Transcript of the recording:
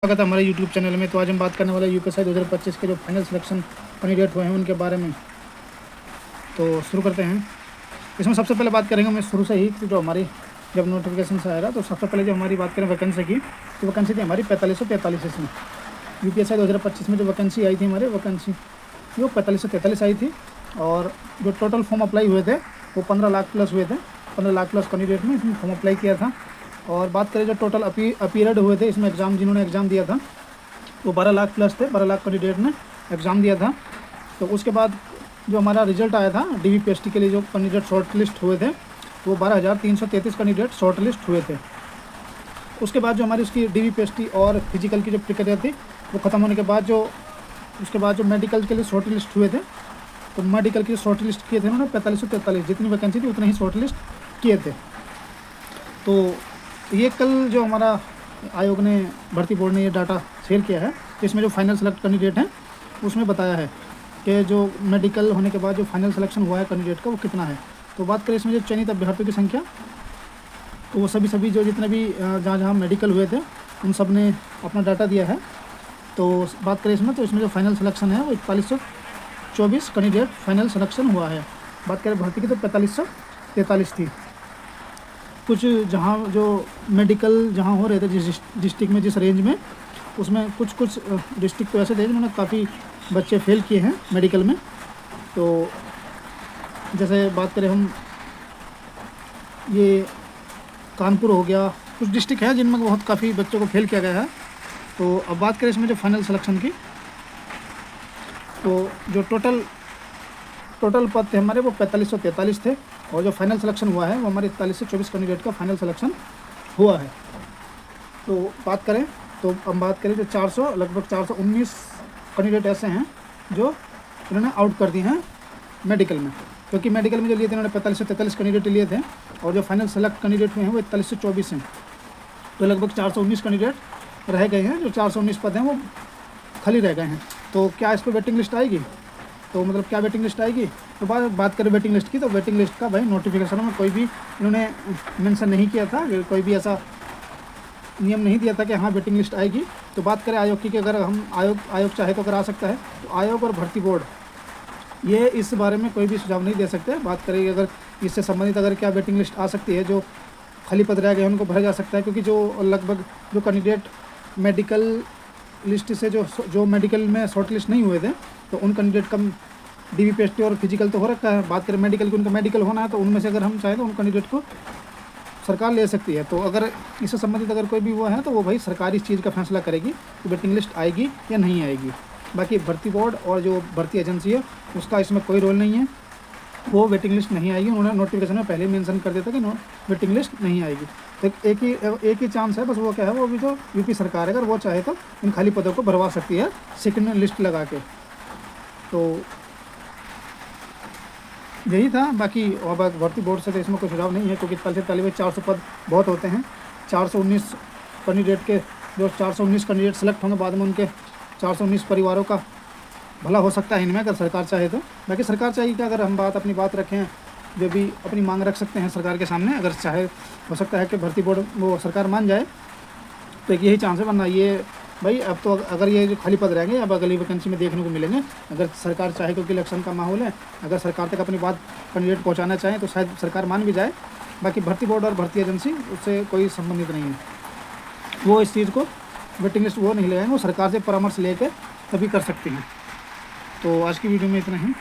स्वागत है हमारे YouTube चैनल में। तो आज हम बात करने वाले यूपीएससी 2025 के जो फाइनल सिलेक्शन कैंडिडेट हुए हैं उनके बारे में। तो शुरू करते हैं। इसमें सबसे पहले बात करेंगे मैं शुरू से ही कि जो हमारी जब नोटिफिकेशन से आएगा तो सबसे पहले जो हमारी बात करें वैकेंसी की, तो वैकेंसी थी हमारी 4543 इसमें। यूपीएससी 2025 में जो वैकेंसी आई थी हमारी वैकेंसी वो 4543 आई थी। और जो टोटल फॉर्म अप्लाई हुए थे वो 15 लाख प्लस हुए थे। 15 लाख प्लस कैंडिडेट में इसमें फॉर्म अप्लाई किया था। और बात करें जो टोटल अपीयर्ड हुए थे इसमें एग्ज़ाम, जिन्होंने एग्ज़ाम दिया था वो 12 लाख प्लस थे। 12 लाख कैंडिडेट ने एग्ज़ाम दिया था। तो उसके बाद जो हमारा रिजल्ट आया था डीवीपीएसटी के लिए जो कैंडिडेट शॉर्ट लिस्ट हुए थे वो 12,333 कैंडिडेट शॉर्ट लिस्ट हुए थे। उसके बाद जो हमारी उसकी डीवीपीएसटी और फिजिकल की जो प्रक्रिया थी वो ख़त्म होने के बाद जो मेडिकल के लिए शॉर्ट लिस्ट हुए थे, तो मेडिकल की शॉर्ट लिस्ट किए थे उन्होंने 4543, जितनी वैकेंसी थी उतने ही शॉर्ट लिस्ट किए थे। तो ये कल जो हमारा आयोग ने, भर्ती बोर्ड ने ये डाटा शेयर किया है, इसमें जो फाइनल सेलेक्ट कैंडिडेट हैं उसमें बताया है कि जो मेडिकल होने के बाद जो फाइनल सिलेक्शन हुआ है कैंडिडेट का वो कितना है। तो बात करें इसमें जो चयनित अभ्यर्थियों की संख्या, तो वो सभी जो जितने भी जहाँ मेडिकल हुए थे उन सब ने अपना डाटा दिया है। तो बात करें इसमें, तो इसमें जो फाइनल सिलेक्शन है वो 4124 कैंडिडेट फाइनल सिलेक्शन हुआ है। बात करें भर्ती की तो 4543 थी। कुछ जहाँ जो मेडिकल जहाँ हो रहे थे जिस डिस्ट्रिक्ट में, जिस रेंज में, उसमें कुछ डिस्ट्रिक्ट तो ऐसे थे जिन्होंने काफ़ी बच्चे फेल किए हैं मेडिकल में। तो जैसे बात करें हम, ये कानपुर हो गया, कुछ डिस्ट्रिक्ट है जिनमें बहुत काफ़ी बच्चों को फेल किया गया है। तो अब बात करें इसमें जो फाइनल सिलेक्शन की, तो जो टोटल पद थे हमारे वो 4543 थे। और जो फाइनल सिलेक्शन हुआ है वो हमारे 41 से 24 कैंडिडेट का फाइनल सिलेक्शन हुआ है। तो बात करें तो हम बात करें जो लगभग 419 कैंडिडेट ऐसे हैं जो इन्होंने आउट कर दिए हैं मेडिकल में, क्योंकि मेडिकल में जो लिए थे इन्होंने 45 से 43 कैंडिडेट लिए थे। और जो फाइनल सेलेक्ट कैंडिडेट हुए हैं वो 41 से 24 हैं। तो लगभग 419 कैंडिडेट रह गए हैं। जो 419 पद हैं वो खाली रह गए हैं। तो क्या इस पर वेटिंग लिस्ट आएगी? तो मतलब क्या वेटिंग लिस्ट आएगी? तो बात करें वेटिंग लिस्ट की, तो वेटिंग लिस्ट का भाई नोटिफिकेशन में कोई भी इन्होंने मेंशन नहीं किया था, कोई भी ऐसा नियम नहीं दिया था कि हाँ वेटिंग लिस्ट आएगी। तो बात करें आयोग की कि अगर हम आयोग चाहे तो अगर आ सकता है, तो आयोग और भर्ती बोर्ड ये इस बारे में कोई भी सुझाव नहीं दे सकते। बात करें अगर इससे संबंधित अगर क्या वेटिंग लिस्ट आ सकती है, जो खाली पद रह गए उनको भरा जा सकता है, क्योंकि जो लगभग जो कैंडिडेट मेडिकल लिस्ट से जो मेडिकल में शॉर्ट लिस्ट नहीं हुए थे, तो उन कैंडिडेट का डीवीपीएसटी और फिजिकल तो हो रखा है। बात करें मेडिकल की, उनका मेडिकल होना है, तो उनमें से अगर हम चाहें तो उन कैंडिडेट को सरकार ले सकती है। तो अगर इससे संबंधित अगर कोई भी हुआ है तो वो भाई सरकार इस चीज़ का फैसला करेगी कि वेटिंग लिस्ट आएगी या नहीं आएगी। बाकी भर्ती बोर्ड और जो भर्ती एजेंसी है उसका इसमें कोई रोल नहीं है, वो वेटिंग लिस्ट नहीं आएगी। उन्होंने नोटिफिकेशन में पहले ही मेंशन कर दिया था कि वेटिंग लिस्ट नहीं आएगी। तो एक ही चांस है बस, वो क्या है, वो भी जो यूपी सरकार है अगर वो चाहे तो इन खाली पदों को भरवा सकती है सेकंड लिस्ट लगा के। तो यही था। बाकी और भर्ती बोर्ड से तो इसमें कोई सुझाव नहीं है, क्योंकि 400 पद बहुत होते हैं। 419 कैंडिडेट के जो 419 कैंडिडेट सेलेक्ट होंगे बाद में, उनके 419 परिवारों का भला हो सकता है इनमें, अगर सरकार चाहे तो। बाकी सरकार चाहिए कि अगर हम अपनी बात रखें, जो भी अपनी मांग रख सकते हैं सरकार के सामने, अगर चाहे हो सकता है कि भर्ती बोर्ड वो सरकार मान जाए। तो एक यही चांस है, वरना ये भाई अब तो अगर ये जो खाली पद रहेंगे अब अगली वैकेंसी में देखने को मिलेंगे। अगर सरकार चाहे, क्योंकि इलेक्शन का माहौल है, अगर सरकार तक अपनी बात कैंडिडेट पहुंचाना चाहें तो शायद सरकार मान भी जाए। बाकी भर्ती बोर्ड और भर्ती एजेंसी उससे कोई संबंधित नहीं है, वो इस चीज़ को वेटिंग लिस्ट वो नहीं लगाएंगे, वो सरकार से परामर्श लेकर तभी कर सकते हैं। तो आज की वीडियो में इतना ही।